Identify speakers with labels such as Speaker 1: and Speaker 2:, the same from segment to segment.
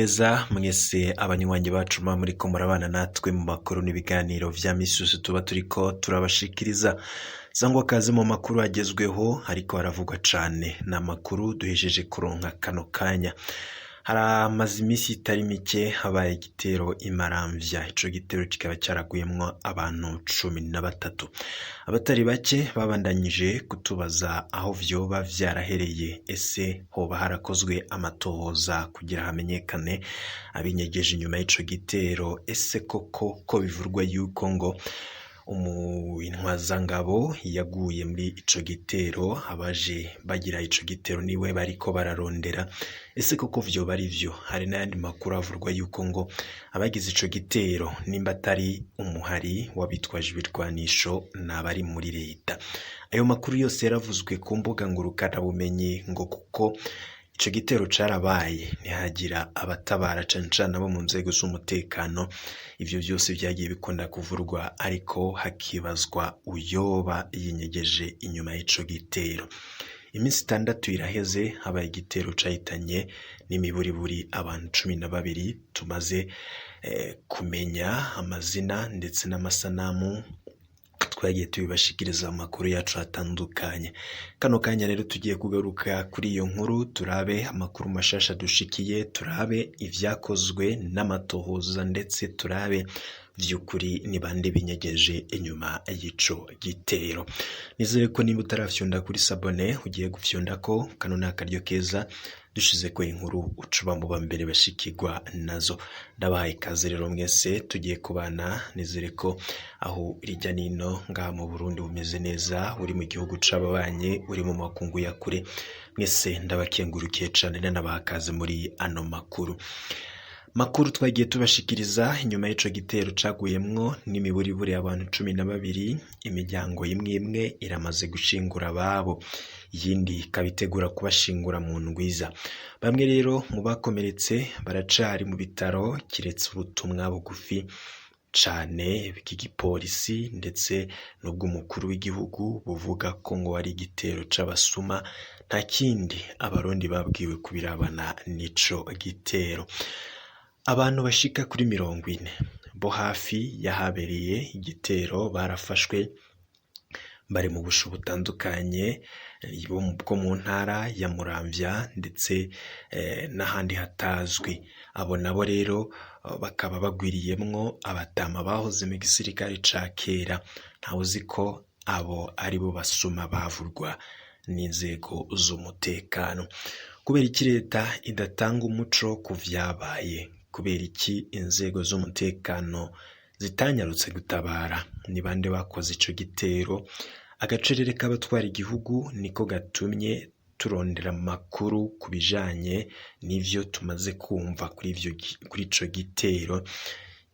Speaker 1: Neza mwese abanywanyi bacu muriko murabana natwe mu makuru n'ibiganiro vya misi yose tuba turiko turabashikiriza. Sangwa kaze mu makuru agezweho ariko haravugwa cane, ni amakuru duhejeje kuronka kano kanya. Haramaze imisi itari mike habaye igitero i Maramvya, ico gitero kikaba caraguyemwo abantu 13. Abatari bake babandanyije kutubaza aho vyoba vyarahereye, ese hoba harakozwe amatohoza kugira hamenyekane abinyegeje inyuma y'ico gitero, ese koko ko bivurwa yuko ngo intwazangabo yaguye muri ico gitero, abaje bagira ico gitero niwe bariko bararondera, ese koko vyoba ari vyo? Hari n'ayandi makuru avurwa yuko ngo abagize ico gitero nimba atari umuhari w'abitwaje ibirwanisho n'abari muri leta. Ayo makuru yose yaravuzwe ku mbuga ngurukana bumenyi ngo kuko ico gitero carabaye ntihagira abatabara cane cane abo mu nzego z'umutekano. Ivyo vyose vyagiye bikunda kuvurwa ariko hakibazwa uyoba yinyegeje inyuma y'ico gitero. Imisi 6 iraheze habaye igitero cahitanye n'imiburiburi abantu 12 tumaze kumenya amazina ndetse n'amasanamu, twagiye tubibashikiriza amakuru yacu atandukanye. Kano kanya rero tugiye kugaruka kuri iyo nkuru, turabe amakuru mashasha dushikiye, turabe ivyakozwe n'amatohoza ndetse turabe vy'ukuri ni bande binyegeje inyuma y'ico gitero. Nizere ko niba utarafyonda kuri sabone ugiye gufyondako, kano ni akaryo keza dushizeko inkuru ucuba mu bambere bashikirwa nazo. Ndabahaye ikaze rero mwese tugiye kubana, nizere ko aho irya nino ngaha mu Burundi bumeze neza, uri mu gihugu c'ababanye, uri mu makungu ya kure, mwese ndabakengurukiye cane nanabakaze muri ano makuru twagiye tubashikiriza. Inyuma y'ico gitero caguyemwo n'imiburiburi abantu 12, imiryango imwe iramaze gushingura ababo, iyindi ikabitegura kubashingura mu ndwiza. Bamwe rero mu bakomeretse baracari mu bitaro, kiretse ubutumwa bugufi cane bw'igipolisi ndetse n'ubw'umukuru w'igihugu buvuga ko ngo ari igitero c'abasuma, nta kindi abarundi babwiwe kubirabana n'ico gitero. Abantu bashika kuri 40 bo hafi yahabereye igitero barafashwe bari mu busho butandukanye bwo mu ntara ya Muramvya ndetse n'ahandi hatazwi. Abo nabo rero bakaba bagwiriyemwo abatama bahoze mu gisirikare ca kera, ntawe uzi ko abo ari bo basuma bavurwa n'inzego z'umutekano. Kubera iki leta idatanga umuco ku vyabaye? Kubera iki inzego z'umutekano zitanyarutse gutabara? Ni bande bakoze ico gitero? Agacerere k'abatwara igihugu niko gatumye turondera amakuru kubijanye n'ivyo tumaze kumva kuri ico gitero.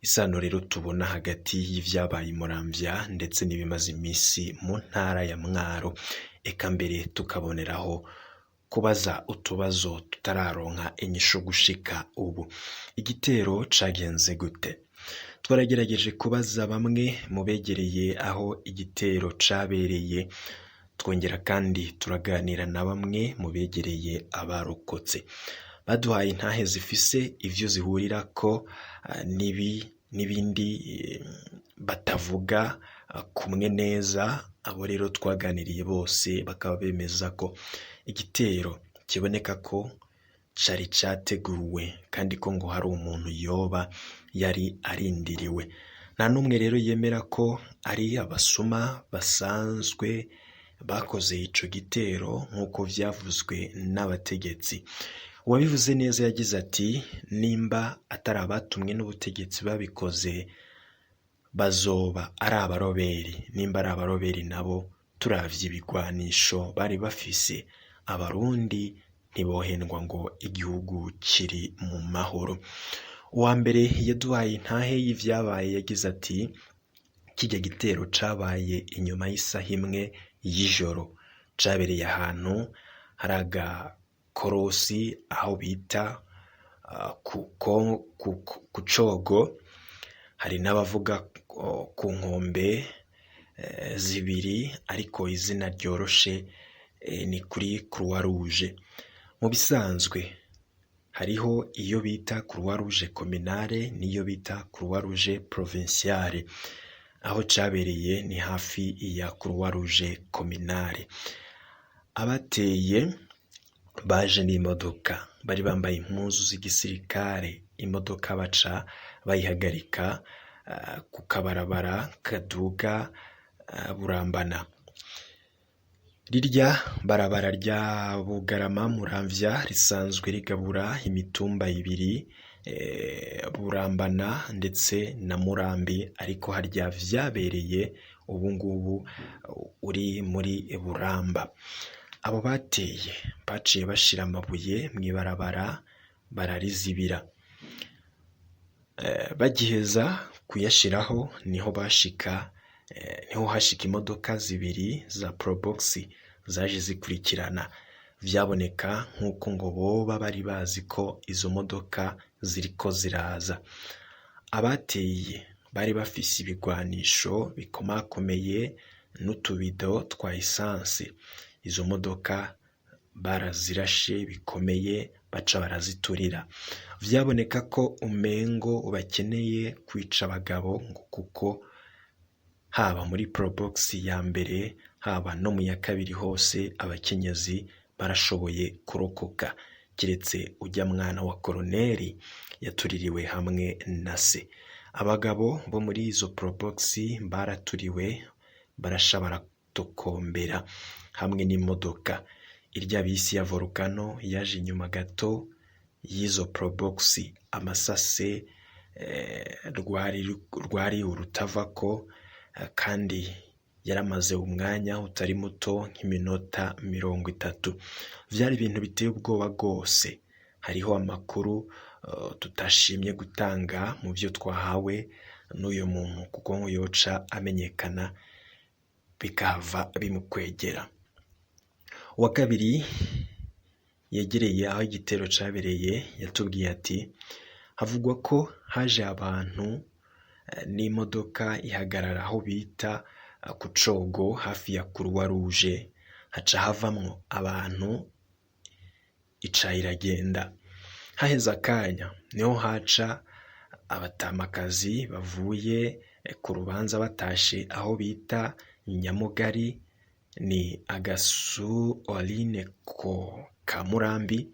Speaker 1: Isano rero tubona hagati y'ivyabaye i Muramvya ndetse n'ibimaze imisi mu ntara ya Mwaro, eka mbere tukaboneraho kubaza utubazo tutararonka inyishu gushika ubu. Igitero cagenze gute? Twaragerageje kubaza bamwe mu begereye aho igitero cabereye, twongera kandi turaganira na bamwe mu begereye abarokotse. Baduhaye intahe zifise ivyo zihurirako n'ibindi batavuga kumwe neza. Abo rero twaganiriye bose bakaba bemeza ko igitero kiboneka ko cari categuwe kandi ko ngo hari umuntu yoba yari arindiriwe. Nta numwe rero yemera ko ari abasuma basanzwe bakoze ico gitero nk'uko vyavuzwe n'abategetsi. Uwabivuze neza yagize ati, nimba atari abatumwe n'ubutegetsi babikoze bazoba ari abaroberi. Nimba ari abaroberi nabo turavye ibigwanisho bari bafise, abarundi ntibohendwa ngo igihugu kiri mu mahoro. Uwa mbere yaduhaye intahe y'ivyabaye yagize ati, kirya gitero cabaye inyuma y'isaha 1 y'ijoro, cabereye ahantu hari agakorosi aho bita ku Cogo, hari n'abavuga ku nkombe zibiri ariko izina ryoroshe ni kuri Croix Rouge. Mu bisanzwe hariho iyo bita Croix Rouge communale n'iyo bita Croix Rouge provinciale. Aho cabereye ni hafi ya Croix Rouge communale. Abateye baje n'imodoka, bari bambaye impuzu z'igisirikare. Imodoka baca bayihagarika ku kabarabara kaduga Burambana. Rirya barabara rya Bugarama Muramvya risanzwe rigabura imitumba ibiri, Burambana ndetse na Murambi, ariko harya vyabereye ubungubu uri muri Buramba. Abo bateye baciye bashira amabuye mw'ibarabara bararizibira. Bagiheza kuyashiraho niho hashika imodoka zibiri za Probox zaje zikurikirana. Vyaboneka nk'uko ngo boba bari bazi ko izo modoka ziriko ziraza. Abateye bari bafise ibigwanisho bikomakomeye n'utubido twa essence. Izo modoka barazirashe bikomeye baca baraziturira. Vyaboneka ko umengo bakeneye kwica abagabo, ngo kuko haba muri Probox ya mbere haba no mu ya kabiri hose abakenyezi barashoboye kurokoka, kiretse ujya mwana wa koroneri yatuririwe hamwe na se. Abagabo bo muri izo Probox baraturiwe barasha baratokombera hamwe n'imodoka. Irya bisi ya Volcano yaje inyuma gato y'izo Probox. Amasase rwari urutavako, kandi yaramaze umwanya utari muto nk'iminota 30. Vyari ibintu biteye ubwoba rwose. Hariho amakuru tutashimye gutanga mu vyo twahawe n'uyo muntu, kuko ngo yoca amenyekana bikava bimukwegera. Uwa kabiri yegereye aho igitero cabereye yatubwiye ati havugwa ko haje abantu n'imodoka ihagarara aho bita ku Cogo hafi ya Croix Rouge, haca havamwo abantu ica iragenda. Haheze akanya niho haca abatamakazi bavuye ku rubanza batashe aho bita Nyamugari, ni Agasu Oline ka Murambi.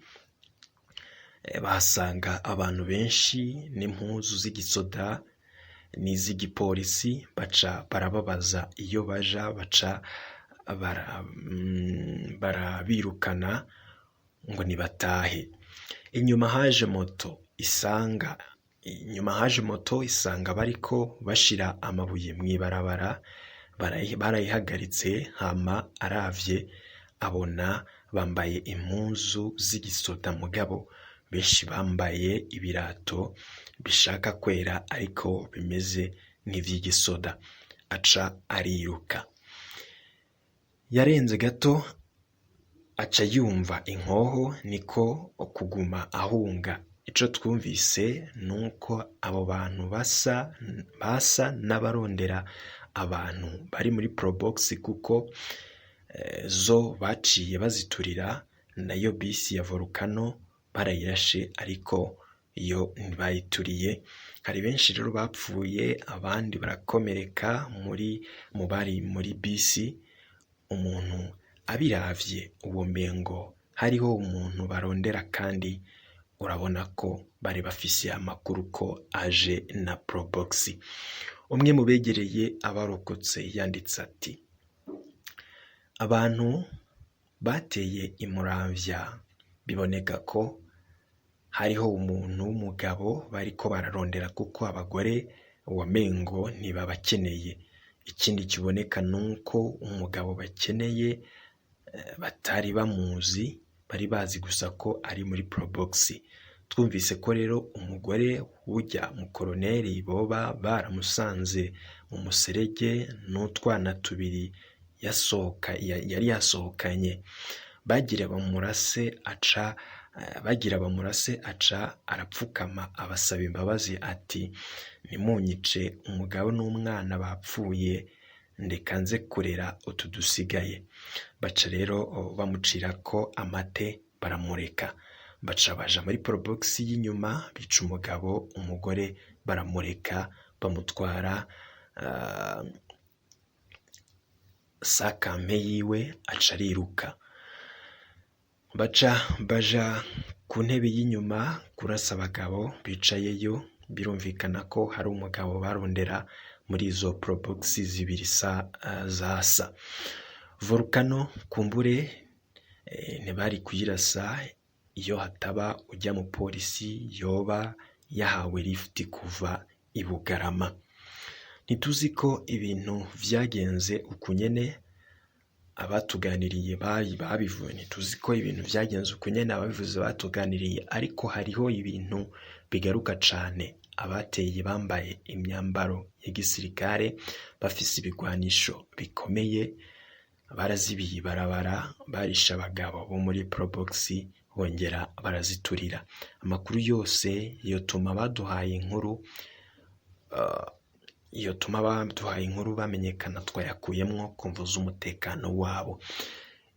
Speaker 1: Bahasanga abantu benshi n'impuzu z'igisoda n'iz'igipolisi, baca barababaza iyo baja, baca barabirukana ngo nibatahe. Inyuma haje moto isanga bariko bashira amabuye mw'ibarabara. Barayihagaritse, hama aravye abona bambaye impuzu z'igisoda, mugabo benshi bambaye ibirato bishaka kwera ariko bimeze nk'ivy'igisoda. Aca ariruka. Yarenze gato aca yumva inkoho, niko kuguma ahunga. Ico twumvise nuko abo bantu basa n'abarondera abantu bari muri Probox, kuko zo baciye baziturira. Nayo bisi ya Volcano barayirashe ariko iyo ntibayituriye. Hari benshi rero bapfuye, abandi barakomereka mu bari muri bisi. Umuntu abiravye uwo mengo hariho umuntu barondera, kandi urabona ko bari bafise amakuru ko aje na Probox. Umwe mu begereye abarokotse yanditse ati abantu bateye i Muramvya biboneka ko hariho umuntu w'umugabo bariko bararondera, kuko abagore wamengo ntibabakeneye. Ikindi kiboneka nuko umugabo bakeneye batari bamuzi, bari bazi gusa ko ari muri Probox. Twumvise ko rero umugore w'urya mukoroneri boba baramusanze mu muserege n'utwana tubiri yari yasohokanye. Bagira bamurase aca arapfukama abasaba imbabazi ati ntimunyice, umugabo n'umwana bapfuye, ndeka nze kurera utu dusigaye. Baca rero bamucirako amate baramureka. baca baja muri probox y'inyuma bica umugabo, umugore baramureka bamutwara sakampe yiwe aca ariruka. Baja ku ntebe y'inyuma kurasa abagabo bicayeyo, birumvikana ko hari umugabo barondera muri izo probox zibiri zasa. Volcano kumbure ntibari kuyirasa iyo hataba ujya mu polisi yoba yahawe lift kuva i Bugarama. Ntituzi ko ibintu vyagenze uku nyene, abatuganiriye babivuye, ntituzi ko ibintu vyagenze uku nyene ababivuze batuganiriye, ariko hariho ibintu bigaruka cane. Abateye bambaye imyambaro y'igisirikare bafise ibigwanisho bikomeye, barazibiye ibarabara, barisha abagabo bo muri probox bongera baraziturira. Amakuru yose yotuma baduhaye inkuru bamenyekana twayakuyemwo kumvo z'umutekano wabo.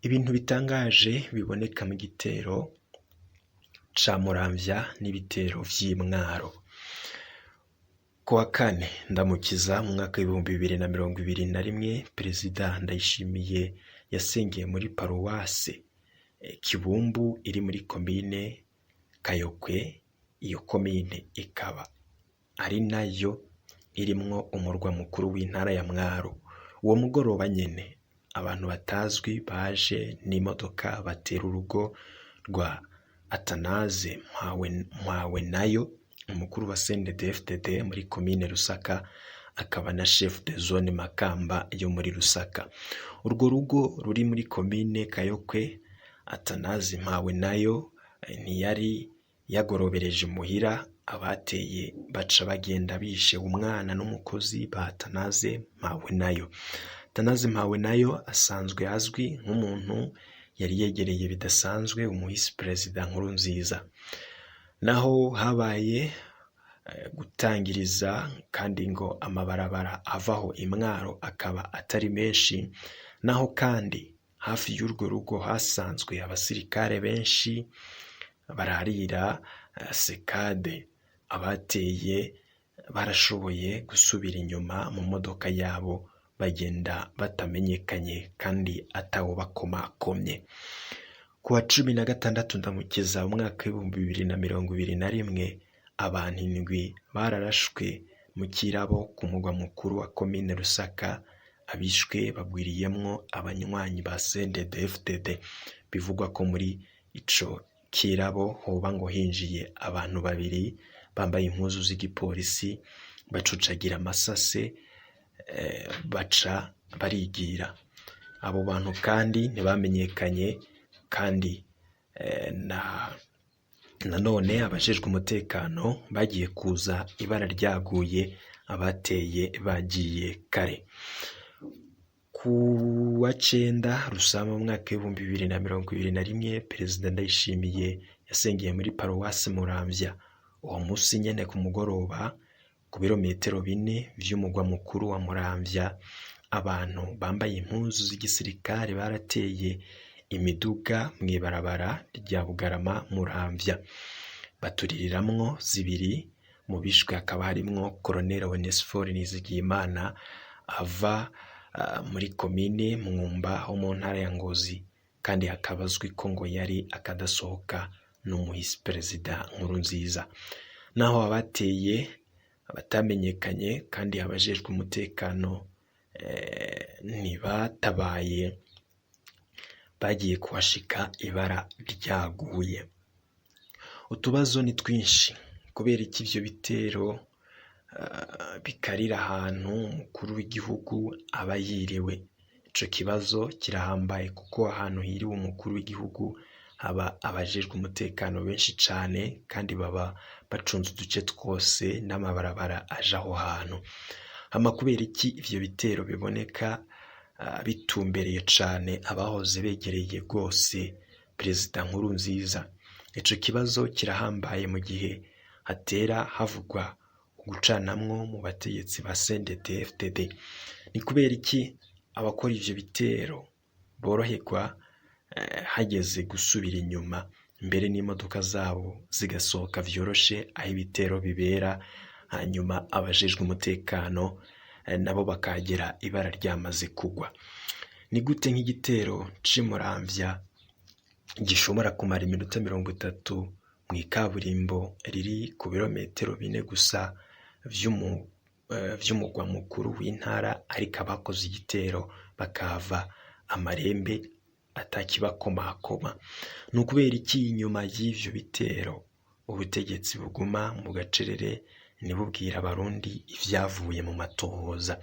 Speaker 1: Ibintu bitangaje biboneka mu gitero ca Muramvya n'ibitero vy'Imwaro. Kuwa kane Ndamukiza mu mwaka w'2021, Perezida Ndayishimiye yasengeye muri paruwase Kibumbu iri muri komine Kayokwe. Iyo komine ikaba ari nayo irimwo umurwa mukuru w'intara ya Mwaro. Uwo mugoroba nyene abantu batazwi baje n'imodoka batera urugo rwa Atanaze Mpwawenayo, umukuru wa CNDD-FDD muri komine Rusaka, akaba na chef de zone Makamba yo muri Rusaka. Urwo rugo ruri muri komine Kayokwe, Atanaze Mpwawenayo ntiyari yagorobereje muhira. Abateye baca bagenda bishe umwana n'umukozi ba Atanaze Mpwawenayo. Atanaze Mpwawenayo asanzwe azwi nk'umuntu yari yegereye bidasanzwe umuhisi Perezida Nkurunziza. Naho habaye gutangiriza kandi ngo amabarabara avaho Imwaro akaba atari menshi, naho kandi hafi y'urwo rugo hasanzwe abasirikare benshi bararira sekade. Abateye barashoboye gusubira inyuma mu modoka yabo bagenda batamenyekanye kandi atawo bakomakomye. Kuwa 16 Ndamukiza umwaka w'2021, abantu 7 bararashwe mu Kirabo ku mugwa mukuru wa komine Rusaka. Abishwe bagwiriyemwo abanywanyi ba CNDD-FDD. Bivugwa ko muri ico Kirabo hoba ngo hinjiye abantu 2 bambaye impuzu z'igipolisi bacucagira amasase, baca barigira. Abo bantu kandi ntibamenyekanye, kandi nanone abajejwe umutekano bagiye kuza ibara ryaguye, abateye bagiye kare. Kuwa 9 Rusama mu mwaka w'2021, Perezida Ndayishimiye yasengeye muri paruwasi Muramvya. Uwo musi nyene ku mugoroba, ku birometero 4 vy'umugwa mukuru wa Muramvya, abantu bambaye impuzu z'igisirikare barateye imiduga mw'ibarabara rya Bugarama Muramvya, baturiramwo 2. Mu bishwe hakaba harimwo Colonel Onesphore Nizigiyimana ava muri komine Mwumba ho mu ntara ya Ngozi, kandi hakaba azwi ko ngo yari akadasohoka n'umuhisi Perezida Nkurunziza. Naho abateye batamenyekanye kandi abajejwe umutekano ntibatabaye, bagiye kuhashika ibara ryaguye. Utubazo ni twinshi kubera iki ivyo bitero bikarira ahantu umukuru w'igihugu aba yiriwe. Ico kibazo kirahambaye kuko ahantu hiriwe umukuru w'igihugu haba abajejwe umutekano benshi cane, kandi baba bacunze uduce twose n'amabarabara aja aho hantu. Kubera iki ivyo bitero biboneka bitumbereye cane abahoze begereye rwose Perezida Nkurunziza? Ico kibazo kirahambaye mu gihe hatera havugwa gucanamwo mu bategetsi ba CNDD-FDD. Ni kubera iki abakora ivyo bitero boroherwa hageze gusubira inyuma? mbere n'imodoka zabo zigasohoka vyoroshe aho ibitero bibera, hanyuma abajejwe umutekano nabo bakagera ibara ryamaze kugwa. Ni gute nk'igitero c'Imuramvya gishobora kumara iminota 30 mw'ikaburimbo riri ku birometero 4 gusa vy'umugwa mukuru w'intara, ariko abakoze igitero bakava amarembe atakibakomakoma? Ni ukubera iki inyuma y'ivyo bitero ubutegetsi buguma mu gacerere ntibubwira abarundi ivyavuye mu matohoza?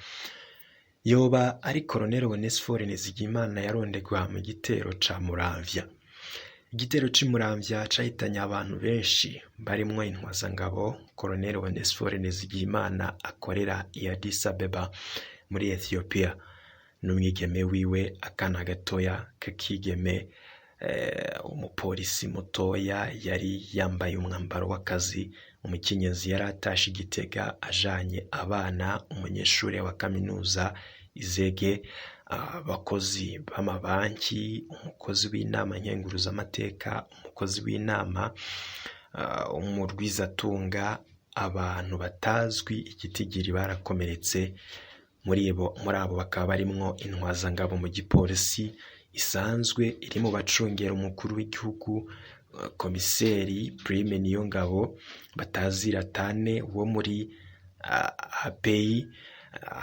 Speaker 1: Yoba ari Colonel Onesphore Nizigimana yarondegwa mu gitero ca Muramvya. Igitero c'Imuramvya cahitanye abantu benshi barimwo intwazangabo Colonel Onesphore Nizigimana akorera i Addis Abeba muri Ethiopia, n'umwigeme wiwe, akana gatoya k'akigeme, umupolisi mutoya yari yambaye umwambaro w'akazi, umukenyezi yari atashe Igitega ajanye abana, umunyeshure wa kaminuza Izege, abakozi b'amabanki, umukozi w'inama nkenguruzamateka, umukozi w'inama, umurwizatunga, abantu batazwi igitigiri barakomeretse. Muri abo bakaba barimwo intwazangabo mu gipolisi isanzwe iri mu bacungera umukuru w'igihugu, komiseri Prime Niyongabo batazira Tane wo muri API,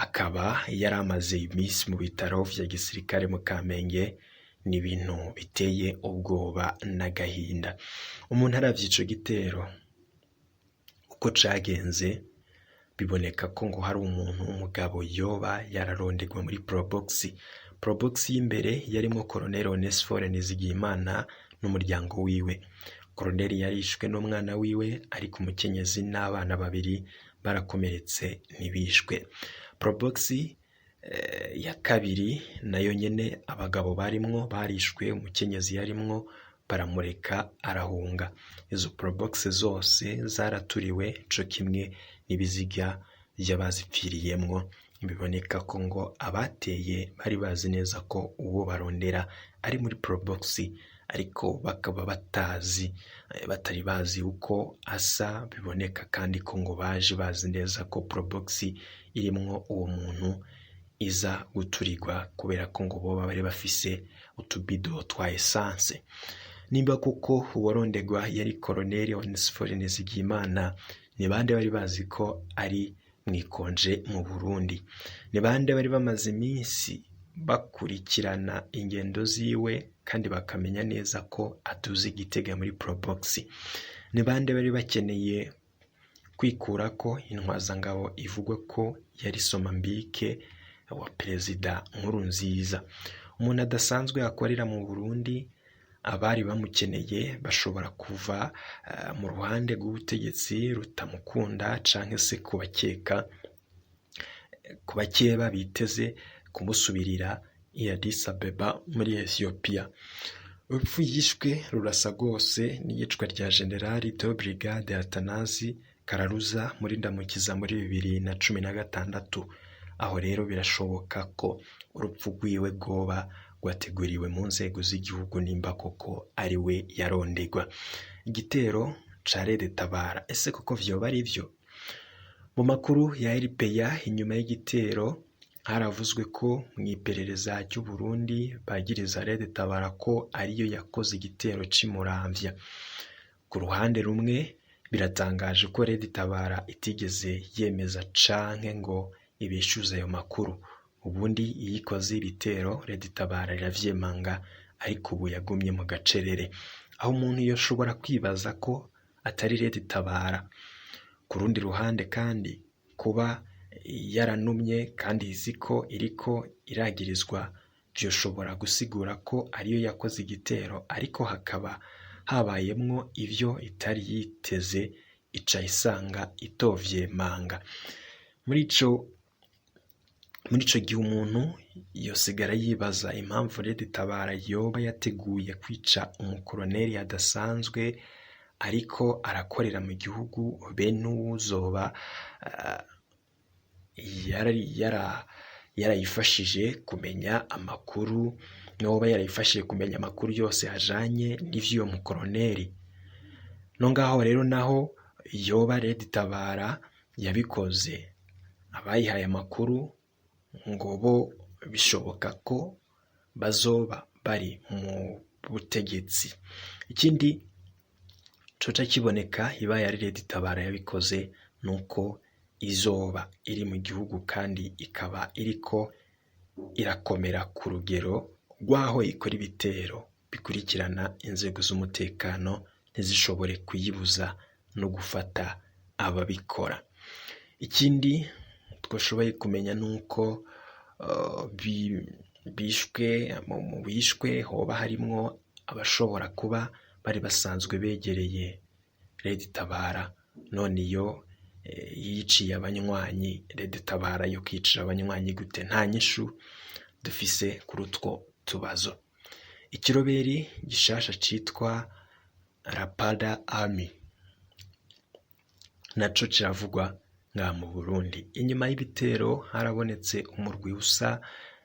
Speaker 1: akaba yari amaze iminsi mu bitaro vya gisirikare mu Kamenge. Ni ibintu biteye ubwoba n'agahinda. Umuntu aravye ico gitero uko cagenze, biboneka ko ngo hari umuntu w'umugabo yoba yararondegwa muri Probox. Probox y'imbere yarimwo Colonel Onesphore Nizigimana n'umuryango wiwe. Colonel yarishwe n'umwana wiwe, ariko umukenyezi n'abana babiri barakomeretse ntibishwe. Probox ya kabiri nayo nyene abagabo barimwo barishwe, umukenyezi yarimwo baramureka arahunga. Izo Probox zose zaraturiwe co kimwe n'ibiziga vy'abazipfiriyemwo. Biboneka ko ngo abateye bari bazi neza ko uwo barondera ari muri Probox, ariko bakaba batari bazi uko asa. Biboneka kandi ko ngo baje bazi neza ko Probox irimwo uwo muntu iza guturigwa, kubera ko ngo boba bari bafise utubido twa essence. Nimba kuko uwarondegwa yari Colonel Onesphore Nizigimana, ni bande bari bazi ko ari mwikonje mu Burundi? Ni bande bari bamaze iminsi bakurikirana ingendo ziwe kandi bakamenya neza ko atuzi Igitega muri Probox? Ni bande bari bakeneye kwikura ko intwazangabo ivugwa ko yari Somambike wa Perezida Nkurunziza? Umuntu adasanzwe akorera mu Burundi, abari bamukeneye bashobora kuva mu ruhande rw'ubutegetsi rutamukunda, canke se kubakeba biteze kumusubirira i Addis Abeba muri Ethiopia. Urupfu yishwe rurasa rwose n'iyicwa rya General de Brigade Atanazi Kararuza muri Ndamukiza muri 2016. Aho rero birashoboka ko urupfu rwiwe rwoba rwateguriwe mu nzego z'igihugu, nimba koko ari we yarondegwa. Igitero ca Red Tabara, ese koko vyoba ari vyo? Mu makuru ya RPA, inyuma y'igitero haravuzwe ko mw'iperereza ry'u Burundi bagiriza Red Tabara ko ariyo yakoze igitero c'Imuramvya. Ku ruhande rumwe biratangaje ko Red Tabara itigeze yemeza canke ngo ibeshuza ayo makuru. Ubundi iyikoze ibitero Red Tabara iravyemanga, ariko ubu yagumye mu gacerere, aho umuntu yoshobora kwibaza ko atari Red Tabara. Ku rundi ruhande kandi, kuba yaranumye kandi izi ko iriko iragirizwa, vyoshobora gusigura ko ariyo yakoze igitero, ariko hakaba habayemwo ivyo itari yiteze, ica isanga itovyemanga. Muri ico gihe umuntu yosigara yibaza impamvu Red Tabara yoba yateguye kwica umukoloneli adasanzwe ariko arakorera mu gihugu, be n'uwuzoba yarayifashije kumenya amakuru yoba yarayifashije kumenya amakuru yose ajanye n'ivy'uyo mukoroneri. No ngaho rero naho yoba Red Tabara yabikoze, abayihaye amakuru ngo bo bishoboka ko bazoba bari mu butegetsi. Ikindi coca kiboneka ibaye ari Red Tabara yabikoze nuko izoba iri mu gihugu kandi ikaba iriko irakomera ku rugero rwaho ikora ibitero bikurikirana inzego z'umutekano ntizishobore kuyibuza no gufata ababikora. Ikindi twashoboye kumenya nuko mu bishwe hoba harimwo abashobora kuba bari basanzwe begereye Red Tabara, none iyo yiciye abanywanyi Red Tabara yo kwicira abanywanyi gute? Nta nyishu dufise kuri utwo tubazo. Ikiroberi gishasha citwa Rapada Army naco kiravugwa nga mu Burundi. Inyuma y'ibitero harabonetse umurwi usa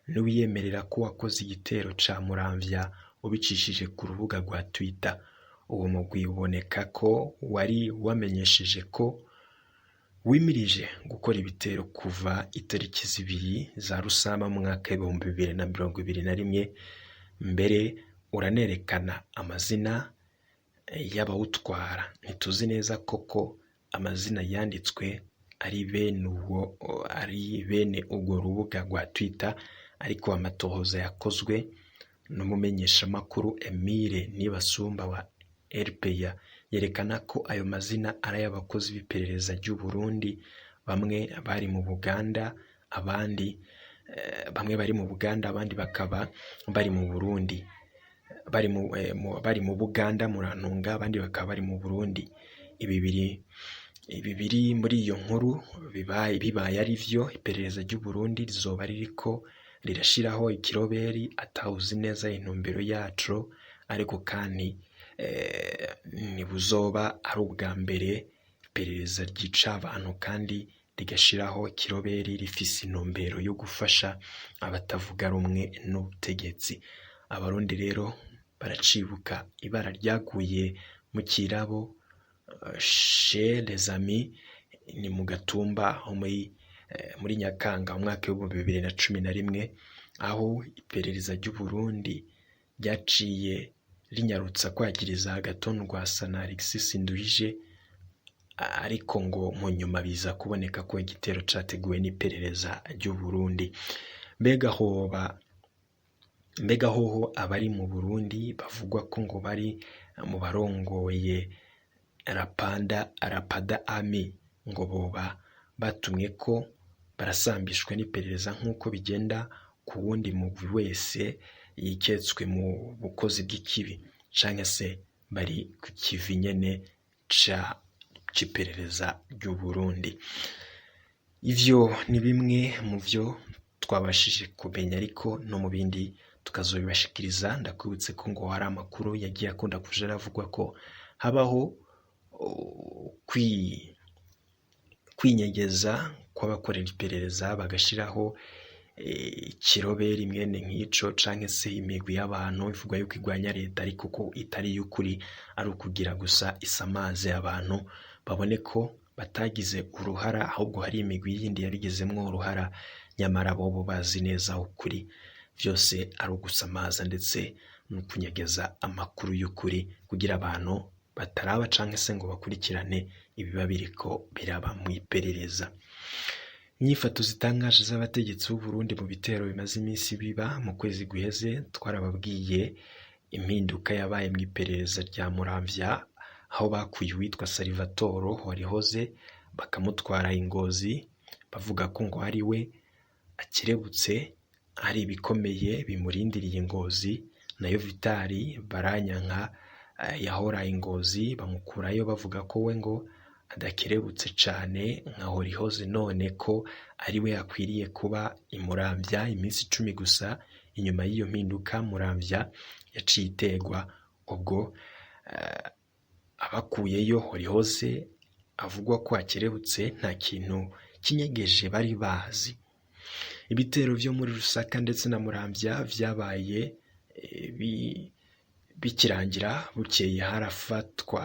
Speaker 1: n'uwiyemerera ko wakoze igitero ca Muramvya ubicishije ku rubuga rwa Twitter. Uwo mugwi uboneka ko wari wamenyesheje ko wimirije gukora ibitero kuva itariki 2 za Rusama mu mwaka 2021, mbere uranerekana amazina y'abawutwara. Ntituzi neza koko amazina yanditswe ari bene urwo rubuga rwa Twitter, ariko amatohoza yakozwe n'umumenyeshamakuru Emile Nibasumba wa RPA yerekana ko ayo mazina ari ay'abakozi b'iperereza ry'u Burundi, bamwe bari mu Buganda, abandi bakaba bari mu Burundi, bari mu Buganda Murantunga, abandi bakaba bari mu Burundi. Ibi biri muri iyo nkuru bibaye ari vyo, iperereza ry'u Burundi rizoba ririko rirashiraho ikiroberi atawuzi neza intumbero yaco, ariko kandi ntibuzoba ari ubwa mbere iperereza ryica abantu kandi rigashiraho ikiroberi rifise intumbero yo gufasha abatavuga rumwe n'ubutegetsi. Abarundi rero baracibuka ibara ryaguye mu Kirabo chez les Amis, ni mu Gatumba muri Nyakanga umwaka w'2011, aho iperereza ry'u Burundi ryaciye rinyarutsa kwagiriza Agathon Rwasa na Alexis Nduhije, ariko ngo mu nyuma biza kuboneka ko igitero categuwe n'iperereza ry'u Burundi. Mbega hoho abari mu Burundi bavugwa ko ngo bari mu barongoye Rapada Army ngo boba batumye ko barasambishwe n'iperereza nk'uko bigenda ku wundi mugwi wese yiketswe mu bukozi bw'ikibi, canke se bari ku kivi nyene c'iperereza ry'u Burundi. Ivyo ni bimwe mu vyo twabashije kumenya, ariko no mu bindi tukazobibashikiriza. Ndakwibutse ko ngo hari amakuru yagiye akunda kuja aravugwa ko habaho kwinyegeza kw'abakorera iperereza bagashiraho ikiroberi mwene nk'ico, canke se imigwi y'abantu ivuga yuko igwanya leta ariko ko itari y'ukuri, ari ukugira gusa isamaze abantu babone ko batagize uruhara, ahubwo hari imigwi yindi yabigizemwo uruhara, nyamara bobo bazi neza ukuri vyose ari ugusamaza ndetse no kunyegeza amakuru y'ukuri kugira abantu bataraba canke se ngo bakurikirane ibiba biriko biraba mu iperereza. Inyifato zitangaje z'abategetsi b'u Burundi mu bitero bimaze iminsi biba mu kwezi guheze, twarababwiye impinduka yabaye mu iperereza rya Muramvya, aho bakuye uwitwa Salvatore Horihoze bakamutwara Ingozi, bavuga ko ngo ari we akirebutse, hari ibikomeye bimurindiriye Ingozi, nayo Vitali Baranyanka yahora Ingozi bamukurayo bavuga ko we ngo adakerebutse cane nka Horihoze, none ko ari we akwiriye kuba imuramvya iminsi 10 gusa. Inyuma y'iyo mpinduka Muramvya yaciye itegwa, ubwo abakuyeyo Horihoze avugwa ko akerebutse nta kintu kinyegeje bari bazi. Ibitero vyo muri Rusaka ndetse na Muramvya vyabaye bikirangira bukeye harafatwa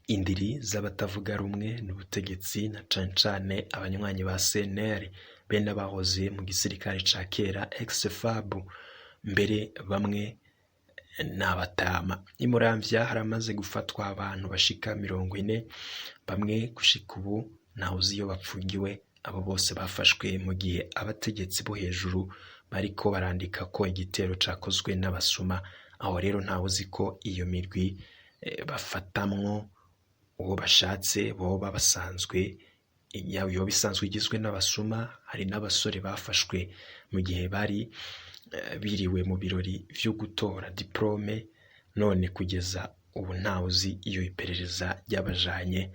Speaker 1: indiri z'abatavuga rumwe n'ubutegetsi na cane cane abanywanyi ba CNL bene abahoze mu gisirikare ca kera ex-FAB, mbere bamwe n'abatama. I Muramvya haramaze gufatwa abantu bashika 40, bamwe gushika ubu ntawe uzi iyo bapfungiwe. Abo bose bafashwe mu gihe abategetsi bo hejuru bariko barandika ko igitero cakozwe n'abasuma. Aho rero ntawe uzi ko iyo mirwi bafatamwo uwo bashatse boba basanzwe iyo bisanzwe igizwe n'abasuma. Hari n'abasore bafashwe mu gihe bari biriwe mu birori vyo gutora diplome, none kugeza ubu ntawe uzi iyo iperereza ryabajanye.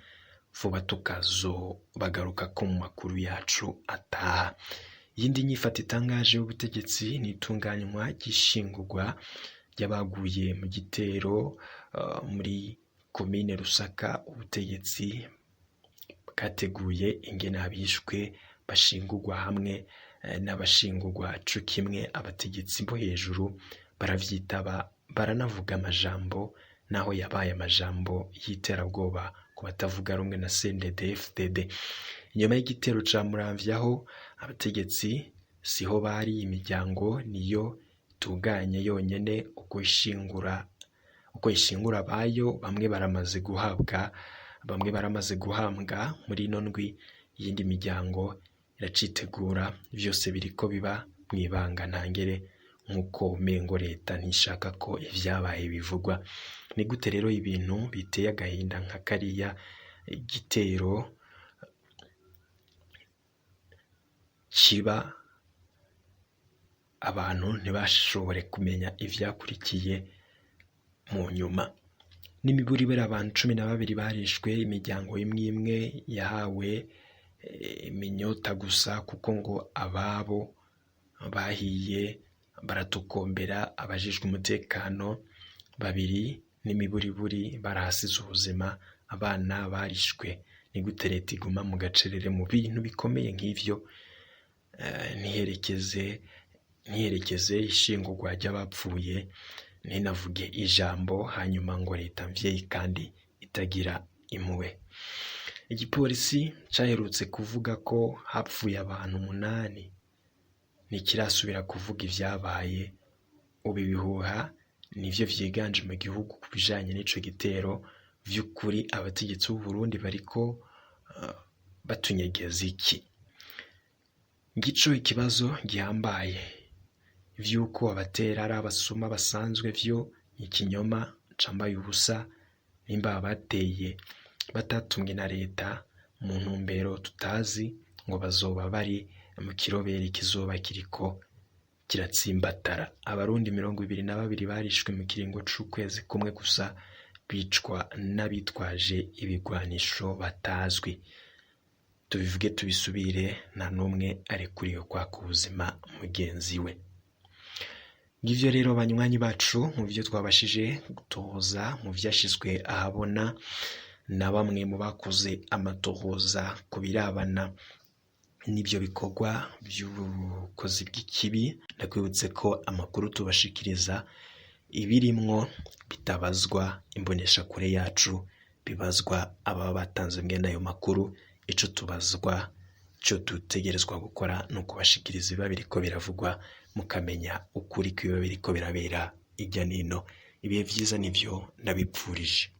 Speaker 1: Vuba tukazobagaruka ko mu makuru yacu ataha. Yindi nyifata itangaje y'ubutegetsi ni itunganywa ry'ishingurwa ry'abaguye mu gitero muri komine Rusaka. Ubutegetsi bwateguye ingene abishwe bashingurwa hamwe n'abashingurwa co kimwe. Abategetsi bo hejuru baravyitaba, baranavuga amajambo, naho yabaye amajambo y'iterabwoba ku batavuga rumwe na CNDD-FDD. Inyuma y'igitero ca Muramvya ho abategetsi siho bari, imiryango niyo itunganye yonyene uko ishingura abayo. Bamwe baramaze guhambwa muri ino ndwi. Iyindi miryango iracitegura. Vyose biriko biba mw'ibanga ntangere, nk'uko umengo leta ntishaka ko ivyabaye bivugwa. Ni gute rero ibintu biteye agahinda nka kariya igitero kiba, abantu ntibashobore kumenya ivyakurikiye mu nyuma. N'imiburibere abantu 12 barishwe. Imiryango imwe imwe yahawe iminyota gusa, kuko ngo ababo bahiye baratukombera. Abajijwe umutekano 2 n'imiburiburi barahasize ubuzima. Abana barishwe. Ni gute leta iguma mu gacerere mu bintu bikomeye nk'ivyo, ntiherekeze ishingurwa ry'abapfuye, ntinavuge ijambo, hanyuma ngo leta mvyeyi kandi itagira impuhwe. Igipolisi caherutse kuvuga ko hapfuye abantu 8, ntikirasubira kuvuga ivyabaye. Ubu ibihuha nivyo vyiganje mu gihugu ku bijanye n'ico gitero. Vy'ukuri abategetsi b'u Burundi bariko batunyegeza iki? Ngico ikibazo gihambaye. Vy'uko abatera ari abasuma basanzwe vyo ikinyoma cambaye ubusa. Nimba abateye batatumwe na leta mu ntumbero tutazi, ngo bazoba bari mu kiroberi kizoba kiriko kiratsimbatara. Abarundi 22 barishwe mu kiringo c'ukwezi kumwe gusa, bicwa n'abitwaje ibigwanisho batazwi. Tubivuge tubisubire, nta numwe arekuriwe kwaka ubuzima mugenzi we. Ngivyo rero banywanyi bacu, mu vyo twabashije gutohoza, mu vyashizwe ahabona na bamwe mu bakoze amatohoza ku birabana n'ivyo bikorwa vy'ubukozi bw'ikibi. Ndakwibutse ko amakuru tubashikiriza ibirimwo bitabazwa imboneshakure yacu, bibazwa ababa batanze mwene ayo makuru. Ico tubazwa, ico dutegerezwa gukora ni ukubashikiriza ibiba biriko biravugwa, mukamenya ukuri kw'ibiba biriko birabera irya nino. Ibihe vyiza nivyo ndabipfurije.